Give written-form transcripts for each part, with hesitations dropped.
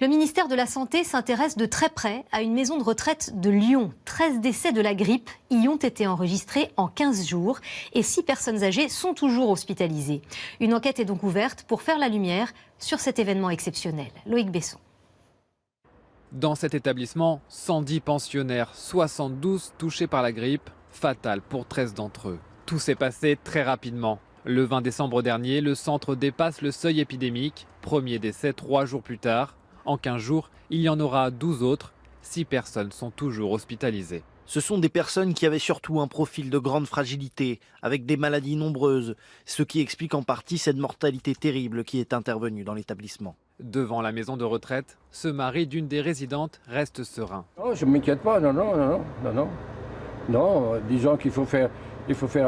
Le ministère de la Santé s'intéresse de très près à une maison de retraite de Lyon. 13 décès de la grippe y ont été enregistrés en 15 jours et 6 personnes âgées sont toujours hospitalisées. Une enquête est donc ouverte pour faire la lumière sur cet événement exceptionnel. Loïc Besson. Dans cet établissement, 110 pensionnaires, 72 touchés par la grippe, fatale pour 13 d'entre eux. Tout s'est passé très rapidement. Le 20 décembre dernier, le centre dépasse le seuil épidémique. Premier décès 3 jours plus tard. En 15 jours, il y en aura 12 autres. 6 personnes sont toujours hospitalisées. Ce sont des personnes qui avaient surtout un profil de grande fragilité, avec des maladies nombreuses, ce qui explique en partie cette mortalité terrible qui est intervenue dans l'établissement. Devant la maison de retraite, ce mari d'une des résidentes reste serein. Oh, je ne m'inquiète pas, non. Non, disons qu'il faut faire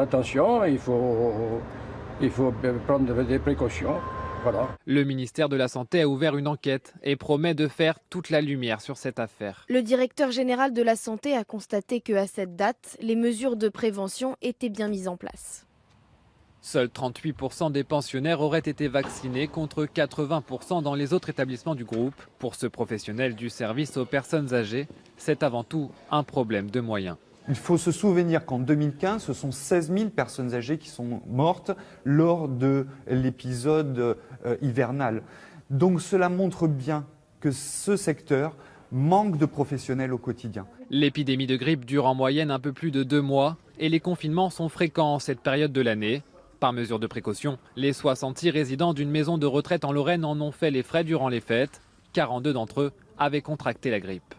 attention, il faut prendre des précautions. Voilà. Le ministère de la Santé a ouvert une enquête et promet de faire toute la lumière sur cette affaire. Le directeur général de la Santé a constaté qu'à cette date, les mesures de prévention étaient bien mises en place. Seuls 38% des pensionnaires auraient été vaccinés contre 80% dans les autres établissements du groupe. Pour ce professionnel du service aux personnes âgées, c'est avant tout un problème de moyens. Il faut se souvenir qu'en 2015, ce sont 16 000 personnes âgées qui sont mortes lors de l'épisode hivernal. Donc cela montre bien que ce secteur manque de professionnels au quotidien. L'épidémie de grippe dure en moyenne un peu plus de 2 mois et les confinements sont fréquents en cette période de l'année. Par mesure de précaution, les 66 résidents d'une maison de retraite en Lorraine en ont fait les frais durant les fêtes. 42 d'entre eux avaient contracté la grippe.